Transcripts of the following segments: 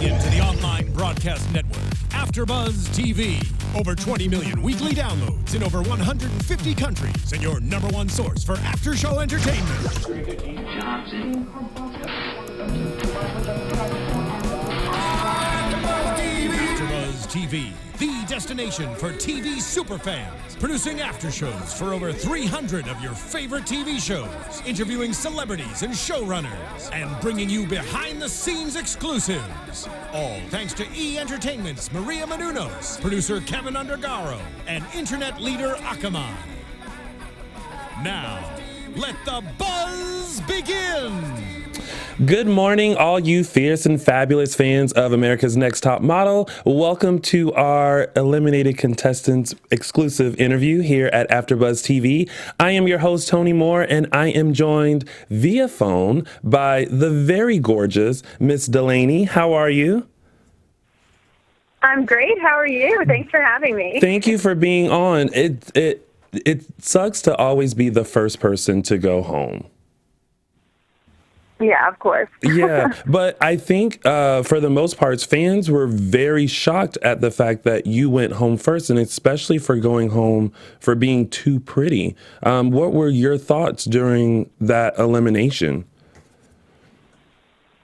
into the online broadcast network, AFTERBUZZ TV. Over 20 million weekly downloads in over 150 countries, and your number one source for after-show entertainment. AFTERBUZZ TV, the destination for TV superfans, producing after shows for over 300 of your favorite TV shows, interviewing celebrities and showrunners, and bringing you behind-the-scenes exclusives. All thanks to E! Entertainment's Maria Menounos, producer Kevin Undergaro, and internet leader Akamai. Now, let the buzz begin! Good morning, all you fierce and fabulous fans of America's Next Top Model. Welcome to our eliminated contestants exclusive interview here at AFTERBUZZ TV. I am your host, Tony Moore, and I am joined via phone by the very gorgeous Miss Delanie. How are you? I'm great. How are you? Thanks for having me. Thank you for being on. It sucks to always be the first person to go home. Yeah, of course. Yeah, but I think for the most part, fans were very shocked at the fact that you went home first, and especially for going home for being too pretty. What were your thoughts during that elimination?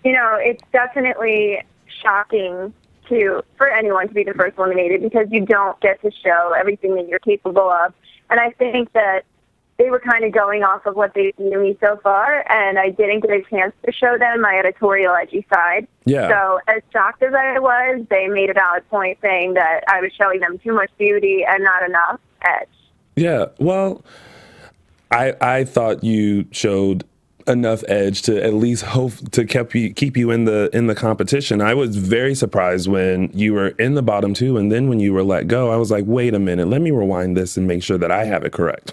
You know, it's definitely shocking for anyone to be the first eliminated because you don't get to show everything that you're capable of. And I think that they were kind of going off of what they knew me so far, and I didn't get a chance to show them my editorial edgy side. Yeah. So as shocked as I was, they made a valid point saying that I was showing them too much beauty and not enough edge. Yeah, well, I thought you showed enough edge to at least hope to keep you in the competition. I was very surprised when you were in the bottom two, and then when you were let go, I was like, wait a minute, let me rewind this and make sure that I have it correct.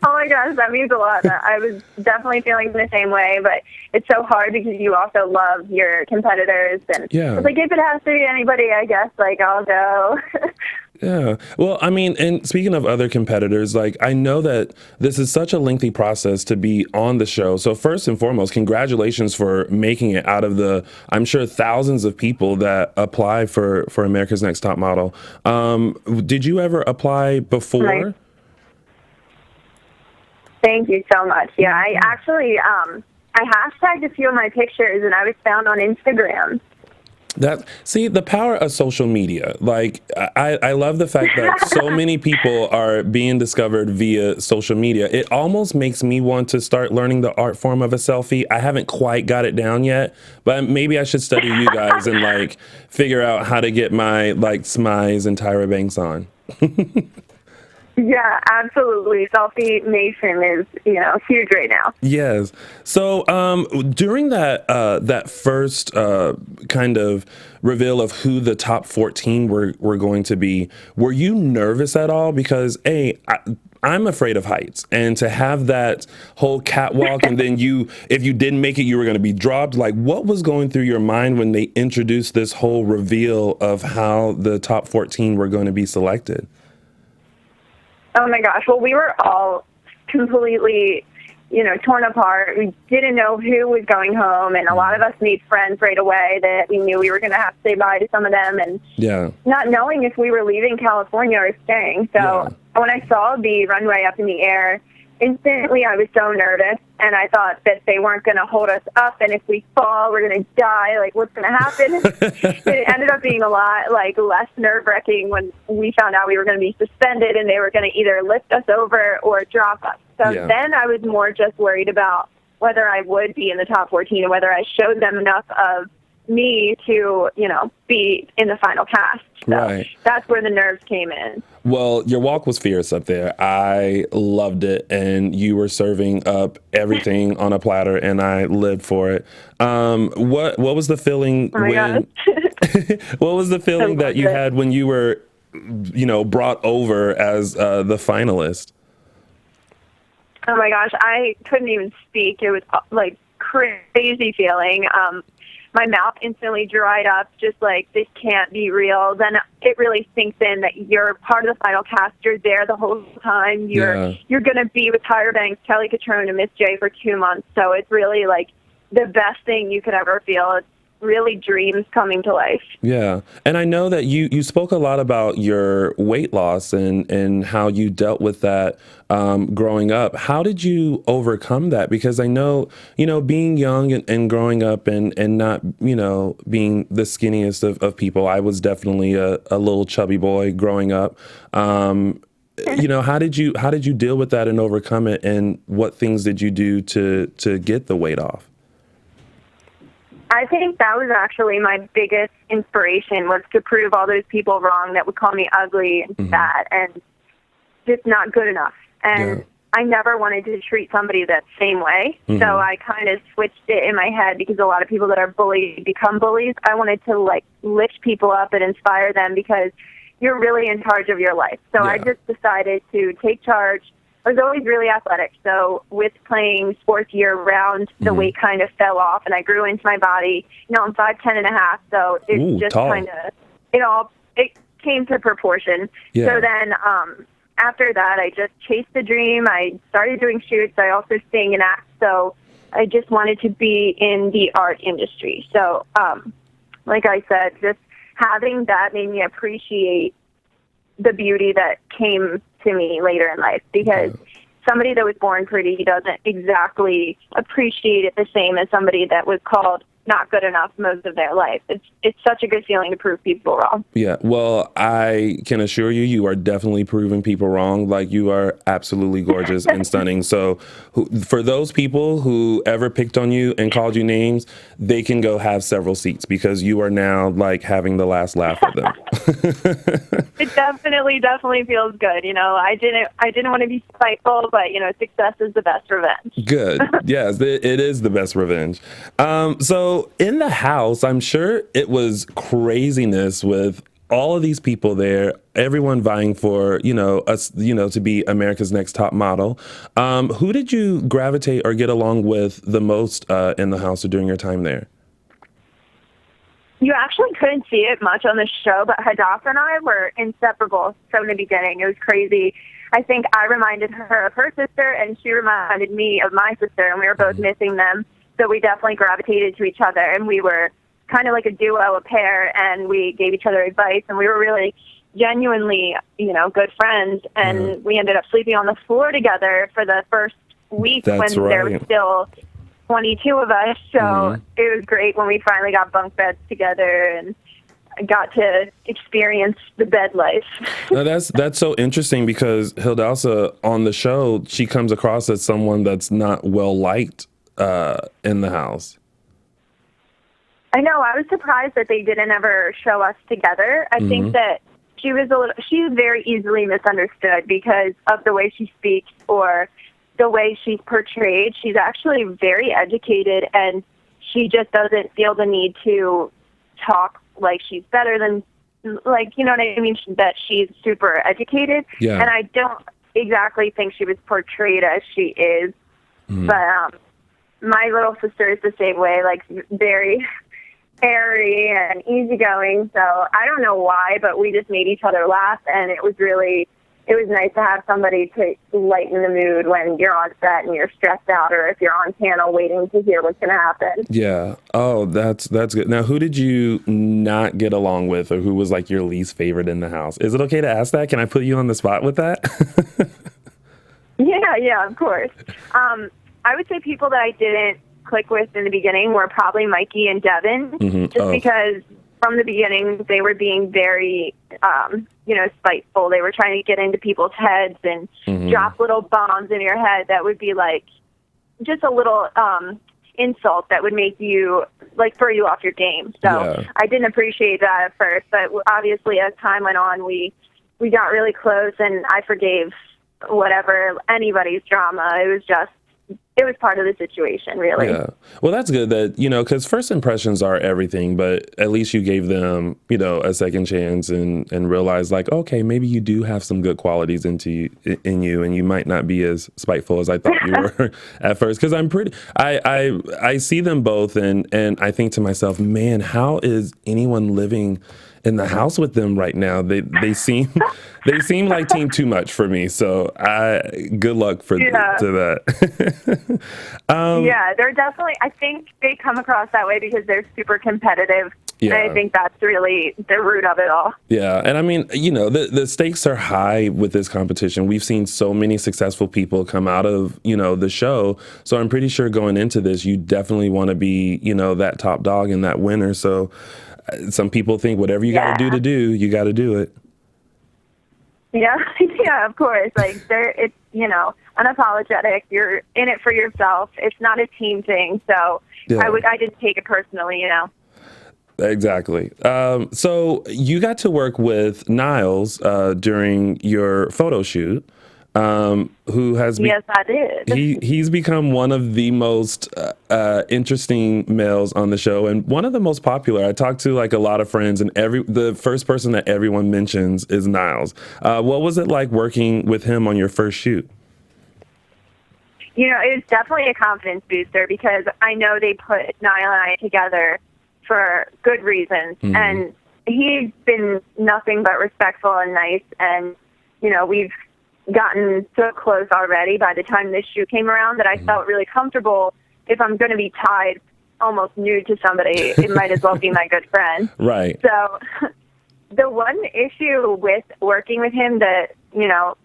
Oh my gosh, that means a lot. I was definitely feeling the same way, but it's so hard because you also love your competitors, and yeah. It's like if it has to be anybody, I guess, like I'll go. Yeah. Well, I mean, and speaking of other competitors, like I know that this is such a lengthy process to be on the show. So first and foremost, congratulations for making it out of the, I'm sure, thousands of people that apply for America's Next Top Model. Did you ever apply before? Right. Thank you so much. Yeah, I actually, I hashtagged a few of my pictures and I was found on Instagram. See, the power of social media. Like, I love the fact that so many people are being discovered via social media. It almost makes me want to start learning the art form of a selfie. I haven't quite got it down yet, but maybe I should study you guys and like figure out how to get my like Smize and Tyra Banks on. Yeah, absolutely. Selfie Nation is, huge right now. Yes. So during that first kind of reveal of who the top 14 were going to be, were you nervous at all? Because I'm afraid of heights, and to have that whole catwalk and then if you didn't make it, you were going to be dropped. Like, what was going through your mind when they introduced this whole reveal of how the top 14 were going to be selected? Oh my gosh. Well, we were all completely, torn apart. We didn't know who was going home, and a lot of us made friends right away that we knew we were going to have to say bye to some of them, and not knowing if we were leaving California or staying. So when I saw the runway up in the air, instantly I was so nervous, and I thought that they weren't going to hold us up, and if we fall, we're going to die. Like, what's going to happen? It ended up being a lot less nerve-wracking when we found out we were going to be suspended and they were going to either lift us over or drop us. So then I was more just worried about whether I would be in the top 14 and whether I showed them enough of me to, be in the final cast. So that's where the nerves came in. Well, your walk was fierce up there. I loved it, and you were serving up everything on a platter, and I lived for it. What was the feeling what was the feeling that you had when you were, brought over as the finalist? Oh my gosh, I couldn't even speak. It was like crazy feeling. My mouth instantly dried up, just like, this can't be real. Then it really sinks in that you're part of the final cast. You're there the whole time. You're going to be with Tyra Banks, Kelly Catrone, and Miss J for 2 months. So it's really like the best thing you could ever feel. really dreams coming to life. Yeah. And I know that you spoke a lot about your weight loss and how you dealt with that growing up. How did you overcome that? Because I know, being young and growing up and not, being the skinniest of people, I was definitely a little chubby boy growing up. How did you deal with that and overcome it? And what things did you do to get the weight off? I think that was actually my biggest inspiration, was to prove all those people wrong that would call me ugly and fat and just not good enough. And I never wanted to treat somebody that same way. So I kind of switched it in my head, because a lot of people that are bullied become bullies. I wanted to lift people up and inspire them, because you're really in charge of your life. So I just decided to take charge. I was always really athletic, so with playing sports year-round, the weight kind of fell off, and I grew into my body. I'm 5'10.5", so it just kind of, it came to proportion. Yeah. So then after that, I just chased the dream. I started doing shoots. I also sang and act, so I just wanted to be in the art industry. So like I said, just having that made me appreciate the beauty that came to me later in life, because somebody that was born pretty doesn't exactly appreciate it the same as somebody that was called not good enough most of their life. It's such a good feeling to prove people wrong. Yeah, well, I can assure you, you are definitely proving people wrong. Like, you are absolutely gorgeous and stunning. So for those people who ever picked on you and called you names, they can go have several seats, because you are now having the last laugh with them. It definitely feels good. I didn't want to be spiteful, but success is the best revenge. Good. Yes, it is the best revenge. So in the house, I'm sure it was craziness with all of these people there, everyone vying for, us, to be America's Next Top Model. Who did you gravitate or get along with the most in the house or during your time there? You actually couldn't see it much on the show, but Hadassah and I were inseparable from the beginning. It was crazy. I think I reminded her of her sister, and she reminded me of my sister, and we were both missing them. So we definitely gravitated to each other, and we were kind of like a duo, a pair, and we gave each other advice, and we were really genuinely, good friends, and we ended up sleeping on the floor together for the first week. There were still 22 of us, so it was great when we finally got bunk beds together and got to experience the bed life. Now that's so interesting, because Hadassah on the show, she comes across as someone that's not well liked in the house. I know. I was surprised that they didn't ever show us together. I think that she was very easily misunderstood because of the way she speaks or the way she's portrayed. She's actually very educated, and she just doesn't feel the need to talk like she's better than, what I mean? That she's super educated. Yeah. And I don't exactly think she was portrayed as she is. But my little sister is the same way, very airy and easygoing. So I don't know why, but we just made each other laugh, and it was nice to have somebody to lighten the mood when you're on set and you're stressed out, or if you're on panel waiting to hear what's going to happen. Yeah. Oh, that's good. Now, who did you not get along with, or who was your least favorite in the house? Is it okay to ask that? Can I put you on the spot with that? Yeah, of course. I would say people that I didn't click with in the beginning were probably Mikey and Devin, because from the beginning they were being very, spiteful. They were trying to get into people's heads and drop little bombs in your head that would be just a little insult that would make you, throw you off your game. So I didn't appreciate that at first, but obviously as time went on, we got really close, and I forgave anybody's drama. It was part of the situation, really. Yeah. Well, that's good that, because first impressions are everything, but at least you gave them, a second chance and realized okay, maybe you do have some good qualities in you, and you might not be as spiteful as I thought you were at first. Because I see them both, and I think to myself, man, how is anyone living in the house with them right now. They seem like Team Too Much for me. So good luck to that. Yeah, they're definitely. I think they come across that way because they're super competitive. Yeah. And I think that's really the root of it all. Yeah. And I mean, the stakes are high with this competition. We've seen so many successful people come out of, the show. So I'm pretty sure going into this, you definitely want to be, that top dog and that winner. So some people think whatever you got to do, you got to do it. Yeah. Yeah, of course. Like it's, unapologetic. You're in it for yourself. It's not a team thing. So I didn't take it personally, Exactly. So you got to work with Niles during your photo shoot, who has yes, I did. He's become one of the most interesting males on the show and one of the most popular. I talked to like a lot of friends, and the first person that everyone mentions is Niles. What was it like working with him on your first shoot? It was definitely a confidence booster because I know they put Niall and I together for good reasons. Mm-hmm. And he's been nothing but respectful and nice. And, we've gotten so close already by the time this shoot came around that I felt really comfortable. If I'm going to be tied almost nude to somebody, it might as well be my good friend. Right. So the one issue with working with him that,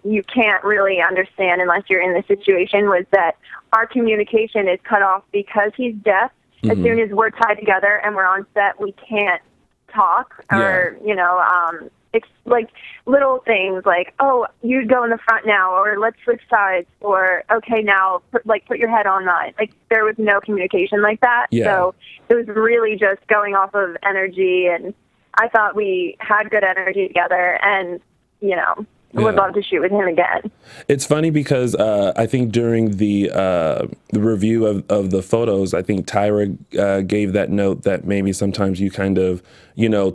you can't really understand unless you're in the situation was that our communication is cut off because he's deaf. As soon as we're tied together and we're on set, we can't talk or, it's like little things like, oh, you go in the front now, or let's switch sides, or okay, now put your head on mine. Like there was no communication like that. Yeah. So it was really just going off of energy, and I thought we had good energy together, and, would love to shoot with him again. It's funny because I think during the review of the photos, I think Tyra gave that note that maybe sometimes you kind of,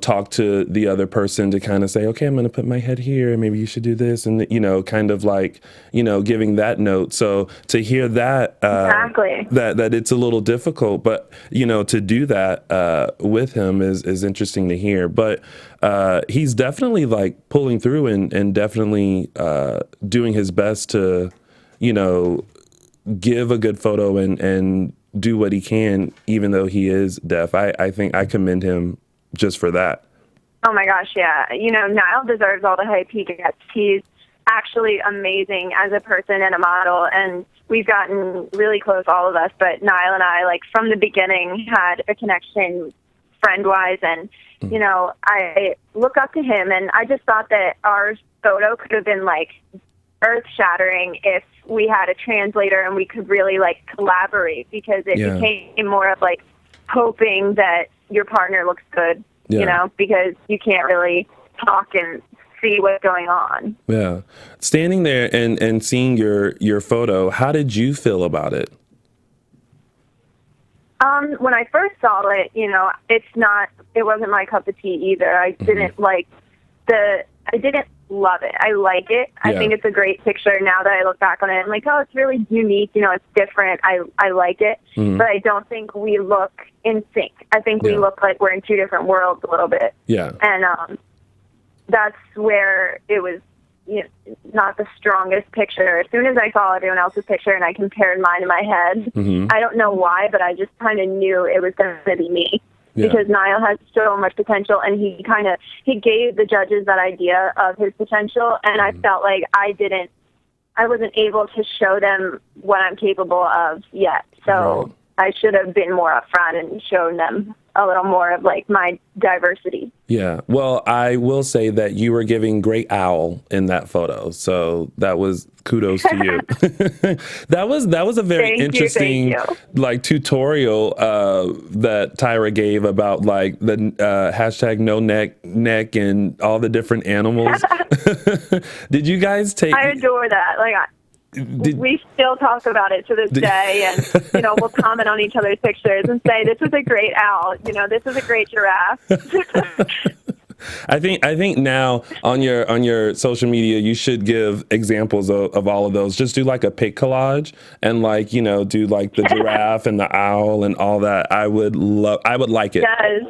talk to the other person to kind of say, okay, I'm going to put my head here, and maybe you should do this, and kind of like, giving that note. So to hear that, exactly. that it's a little difficult, but to do that with him is interesting to hear. But he's definitely like pulling through and definitely doing his best to, give a good photo and do what he can, even though he is deaf. I think I commend him just for that. Oh my gosh, yeah. Niall deserves all the hype he gets. He's actually amazing as a person and a model, and we've gotten really close, all of us, but Niall and I, like, from the beginning had a connection friend-wise, and, I look up to him, and I just thought that our photo could have been, like, earth-shattering if we had a translator and we could really, like, collaborate, because it became more of, like, hoping that your partner looks good, because you can't really talk and see what's going on. Yeah. Standing there and seeing your photo, how did you feel about it? When I first saw it, it wasn't my cup of tea either. I didn't I didn't love it. I like it. I think it's a great picture now that I look back on it. I'm like, oh, it's really unique. It's different. I like it. But I don't think we look in sync. I think we look like we're in two different worlds a little bit. Yeah. And that's where it was not the strongest picture. As soon as I saw everyone else's picture and I compared mine in my head, I don't know why, but I just kind of knew it was going to be me. Because Niall has so much potential, and he gave the judges that idea of his potential, and I felt like I wasn't able to show them what I'm capable of yet. So I should have been more upfront and shown them a little more of like my diversity. Yeah. Well, I will say that you were giving great owl in that photo. So that was kudos to you. That was a very interesting like tutorial that Tyra gave about like the hashtag no neck and all the different animals. Did you guys take? I adore that. Like we still talk about it to this day, and we'll comment on each other's pictures and say this is a great owl, this is a great giraffe. I think now on your social media you should give examples of all of those. Just do like a pic collage and like, you know, do like the giraffe and the owl and all that. I would like it. Yes.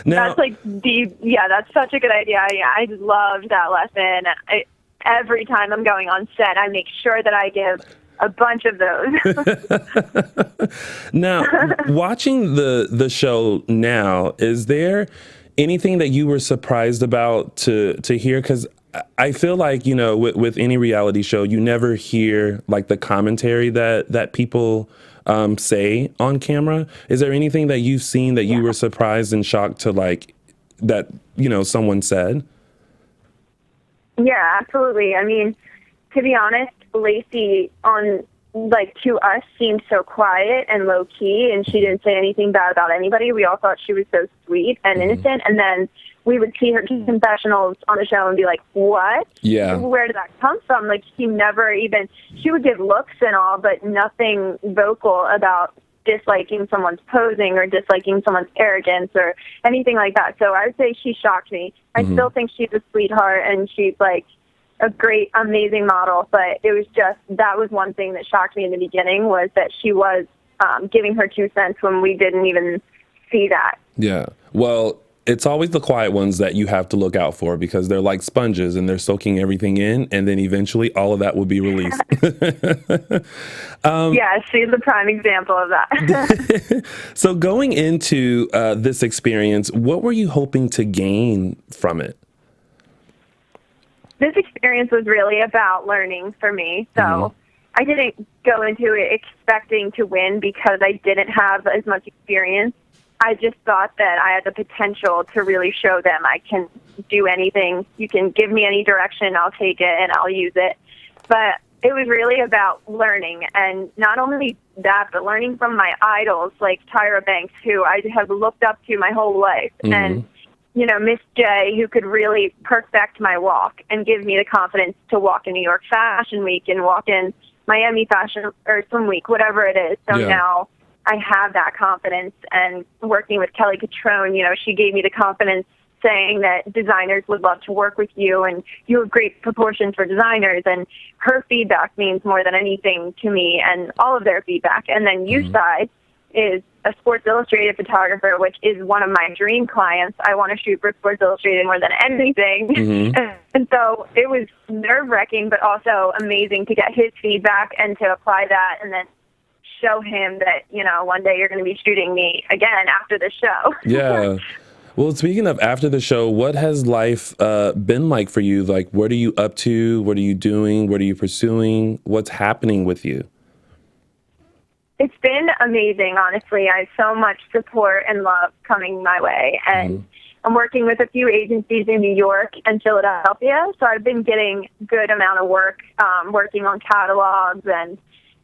Now, That's like that's such a good idea. I loved that lesson. Every time I'm going on set, I make sure that I give a bunch of those. now, watching the show now, is there anything that you were surprised about to hear? Because I feel like, you know, with any reality show, you never hear like the commentary that people say on camera. Is there anything that you've seen that you were surprised and shocked to like that, you know, someone said? Yeah, absolutely. I mean, to be honest, Lacey to us seemed so quiet and low key, and she didn't say anything bad about anybody. We all thought she was so sweet and innocent, and then we would see her confessionals on the show and be like, what? Yeah. Where did that come from? Like, she would give looks and all, but nothing vocal about disliking someone's posing or disliking someone's arrogance or anything like that. So I would say she shocked me. I still think she's a sweetheart and she's like a great, amazing model, but it was just, that was one thing that shocked me in the beginning, was that she was giving her 2 cents when we didn't even see that. Yeah. Well, it's always the quiet ones that you have to look out for, because they're like sponges and they're soaking everything in, and then eventually all of that will be released. Yeah, she's a prime example of that. So going into this experience, what were you hoping to gain from it? This experience was really about learning for me. So I didn't go into it expecting to win because I didn't have as much experience. I just thought that I had the potential to really show them I can do anything. You can give me any direction, I'll take it and I'll use it. But it was really about learning, and not only that, but learning from my idols like Tyra Banks, who I have looked up to my whole life, and you know, Miss J, who could really perfect my walk and give me the confidence to walk in New York Fashion Week and walk in Miami Fashion or Swim Week, whatever it is. So now I have that confidence. And working with Kelly Catrone, you know, she gave me the confidence, saying that designers would love to work with you and you have great proportions for designers. And her feedback means more than anything to me, and all of their feedback. And then U-Side is a Sports Illustrated photographer, which is one of my dream clients. I want to shoot for Sports Illustrated more than anything. And so it was nerve-wracking, but also amazing to get his feedback and to apply that and then show him that, you know, one day you're going to be shooting me again after the show. Yeah. Well, speaking of after the show, what has life been like for you? Like, what are you up to? What are you doing? What are you pursuing? What's happening with you? It's been amazing, honestly. I have so much support and love coming my way. And I'm working with a few agencies in New York and Philadelphia, so I've been getting a good amount of work, working on catalogs and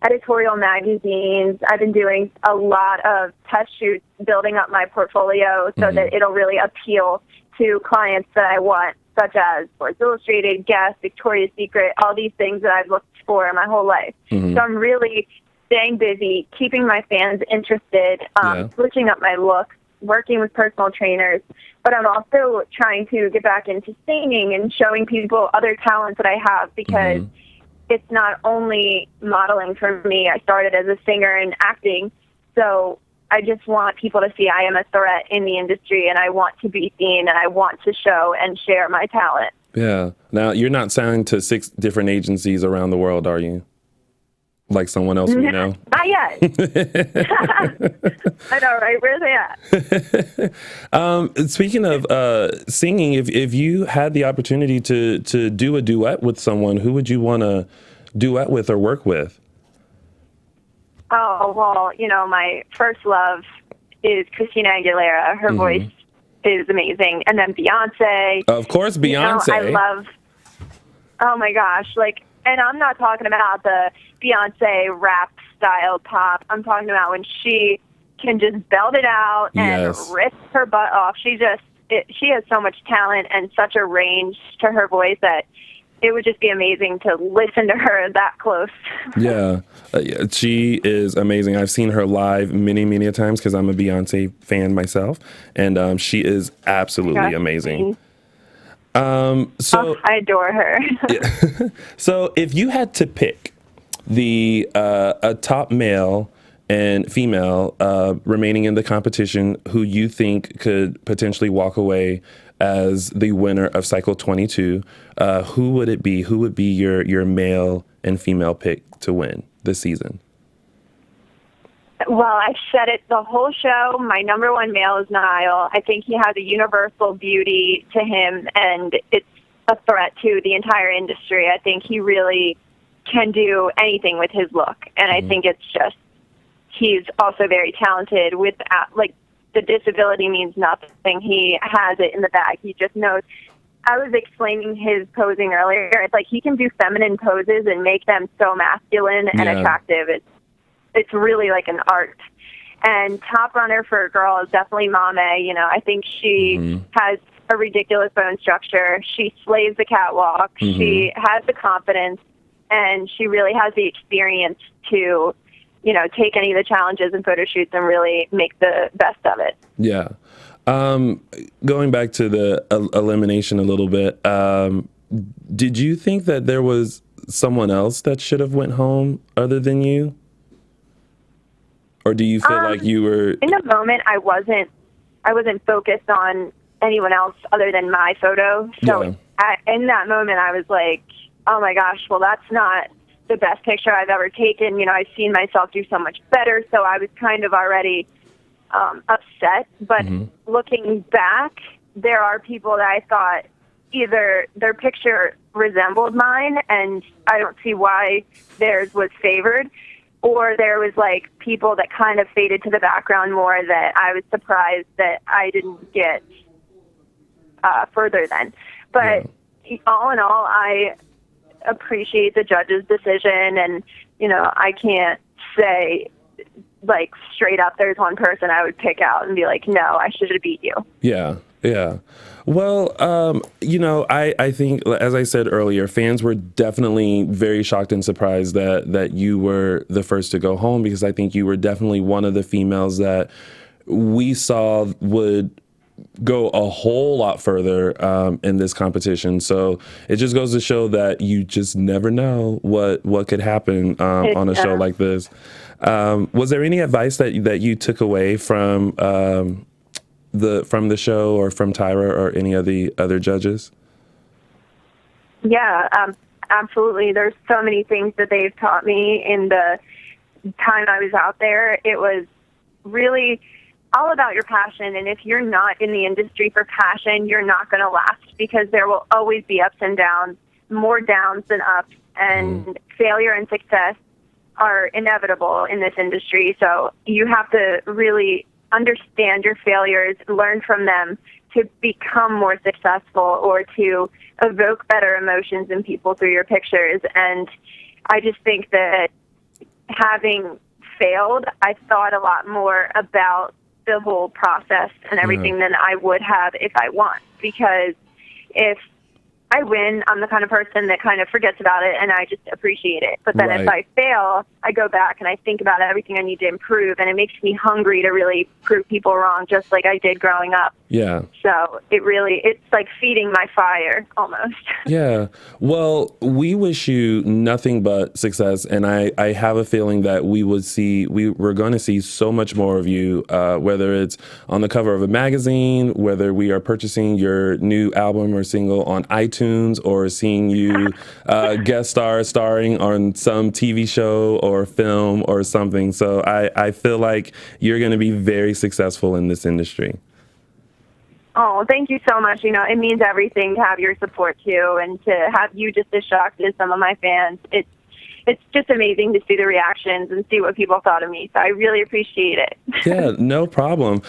editorial magazines. I've been doing a lot of test shoots, building up my portfolio so that it'll really appeal to clients that I want, such as Sports Illustrated, Guess, Victoria's Secret, all these things that I've looked for my whole life. So I'm really staying busy, keeping my fans interested, switching up my look, working with personal trainers. But I'm also trying to get back into singing and showing people other talents that I have, because it's not only modeling for me. I started as a singer and acting, so I just want people to see I am a threat in the industry, and I want to be seen, and I want to show and share my talent. Yeah. Now, you're not signed to 6 different agencies around the world, are you? Like someone else we know? Not yet. I know, right? Where's they at? Speaking of singing, if you had the opportunity to do a duet with someone, who would you want to duet with or work with? Oh, well, you know, my first love is Christina Aguilera. Her voice is amazing. And then Beyonce. Of course, Beyonce. You know, I love, oh my gosh, like, and I'm not talking about the Beyonce rap style pop. I'm talking about when she can just belt it out and rip her butt off. She has so much talent and such a range to her voice that it would just be amazing to listen to her that close. Yeah, she is amazing. I've seen her live many, many times because I'm a Beyonce fan myself, and she is absolutely amazing. I adore her. Yeah. So if you had to pick a top male and female remaining in the competition who you think could potentially walk away as the winner of Cycle 22, who would it be? Who would be your male and female pick to win this season? Well, I've said it the whole show. My number one male is Niall. I think he has a universal beauty to him, and it's a threat to the entire industry. I think he really can do anything with his look, and I think it's just, he's also very talented with, like, the disability means nothing. He has it in the bag. He just knows. I was explaining his posing earlier. It's like he can do feminine poses and make them so masculine and attractive. It's really like an art. And top runner for a girl is definitely Mame. You know, I think she has a ridiculous bone structure. She slays the catwalk. She has the confidence, and she really has the experience to, you know, take any of the challenges and photo shoots and really make the best of it. Yeah. Going back to the elimination a little bit, did you think that there was someone else that should have went home other than you? Or do you feel like you were... In the moment, I wasn't focused on anyone else other than my photo. So in that moment, I was like, oh my gosh, well, that's not the best picture I've ever taken. You know, I've seen myself do so much better. So I was kind of already upset. But looking back, there are people that I thought either their picture resembled mine, and I don't see why theirs was favored, or there was like people that kind of faded to the background more that I was surprised that I didn't get further then. But all in all, I appreciate the judge's decision, and, you know, I can't say like straight up there's one person I would pick out and be like, no, I should have beat you. Yeah. Well, you know, I think, as I said earlier, fans were definitely very shocked and surprised that you were the first to go home, because I think you were definitely one of the females that we saw would go a whole lot further in this competition. So it just goes to show that you just never know what could happen on a show like this. Was there any advice that you took away from the show, or from Tyra or any of the other judges? Yeah, absolutely. There's so many things that they've taught me in the time I was out there. It was really all about your passion, and if you're not in the industry for passion, you're not going to last, because there will always be ups and downs, more downs than ups, and failure and success are inevitable in this industry. So you have to really understand your failures, learn from them to become more successful, or to evoke better emotions in people through your pictures. And I just think that having failed, I thought a lot more about the whole process and everything than I would have if I won. Because if I win, I'm the kind of person that kind of forgets about it, and I just appreciate it. But then if I fail, I go back and I think about everything I need to improve, and it makes me hungry to really prove people wrong, just like I did growing up. Yeah. So it's like feeding my fire almost. Yeah. Well, we wish you nothing but success, and I have a feeling that we're going to see so much more of you, whether it's on the cover of a magazine, whether we are purchasing your new album or single on iTunes, or seeing you starring on some TV show or film or something. So I feel like you're going to be very successful in this industry. Oh, thank you so much. You know, it means everything to have your support too, and to have you just as shocked as some of my fans. It's just amazing to see the reactions and see what people thought of me. So I really appreciate it. Yeah, no problem.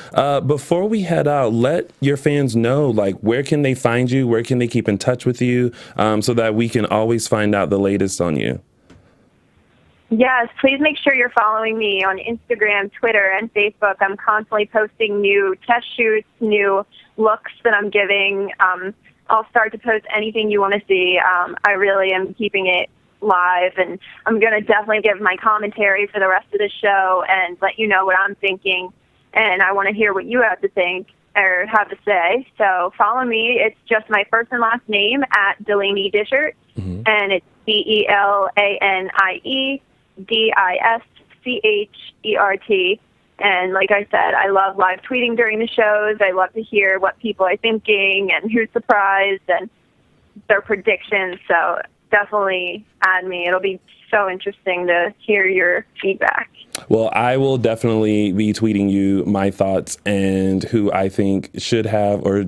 Before we head out, let your fans know, like, where can they find you? Where can they keep in touch with you, so that we can always find out the latest on you? Yes, please make sure you're following me on Instagram, Twitter, and Facebook. I'm constantly posting new test shoots, new looks that I'm giving. I'll start to post anything you want to see. I really am keeping it live, and I'm going to definitely give my commentary for the rest of the show and let you know what I'm thinking, and I want to hear what you have to think or have to say. So follow me. It's just my first and last name at Delanie Dischert, and it's Delaniedischert. And like I said, I love live tweeting during the shows. I love to hear what people are thinking and who's surprised and their predictions. So definitely add me. It'll be so interesting to hear your feedback. Well, I will definitely be tweeting you my thoughts and who I think should have or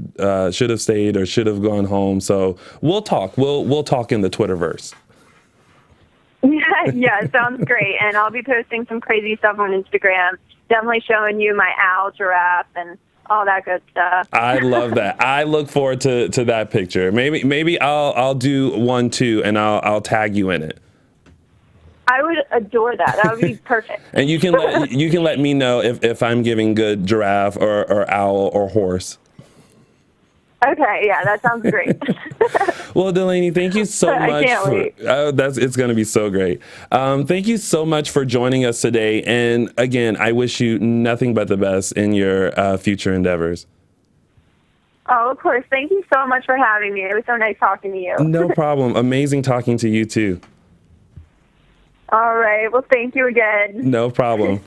should have stayed or should have gone home. So we'll talk. We'll talk in the Twitterverse. Yeah, sounds great. And I'll be posting some crazy stuff on Instagram. Definitely showing you my owl, giraffe, and all that good stuff. I love that. I look forward to that picture. Maybe I'll do one too, and I'll tag you in it. I would adore that. That would be perfect. And you can let me know if I'm giving good giraffe or owl or horse. Okay, yeah, that sounds great. Well, Delanie, thank you so much. I can't wait. It's going to be so great. Thank you so much for joining us today. And again, I wish you nothing but the best in your future endeavors. Oh, of course. Thank you so much for having me. It was so nice talking to you. No problem. Amazing talking to you too. All right. Well, thank you again. No problem.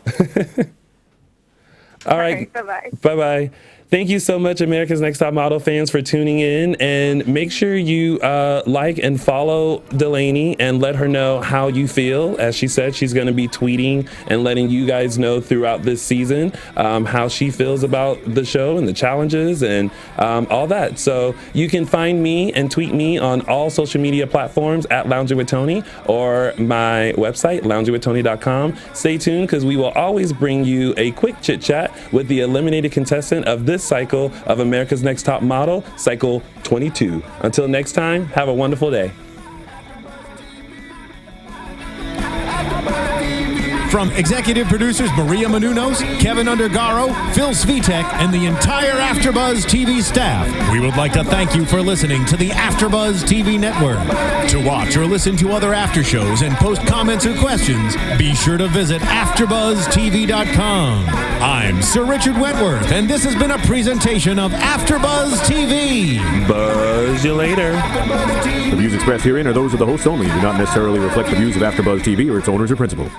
All right. Bye-bye. Bye-bye. Thank you so much, America's Next Top Model fans, for tuning in. And make sure you like and follow Delanie and let her know how you feel. As she said, she's going to be tweeting and letting you guys know throughout this season how she feels about the show and the challenges and all that. So you can find me and tweet me on all social media platforms at Lounging with Tony or my website, loungingwithtony.com. Stay tuned because we will always bring you a quick chit chat with the eliminated contestant of this cycle of America's Next Top Model, cycle 22. Until next time, have a wonderful day. From executive producers Maria Menounos, Kevin Undergaro, Phil Svitek, and the entire AfterBuzz TV staff, we would like to thank you for listening to the AfterBuzz TV network. To watch or listen to other after shows and post comments or questions, be sure to visit AfterBuzzTV.com. I'm Sir Richard Wentworth, and this has been a presentation of AfterBuzz TV. Buzz you later. The views expressed herein are those of the hosts only and do not necessarily reflect the views of AfterBuzz TV or its owners or principals.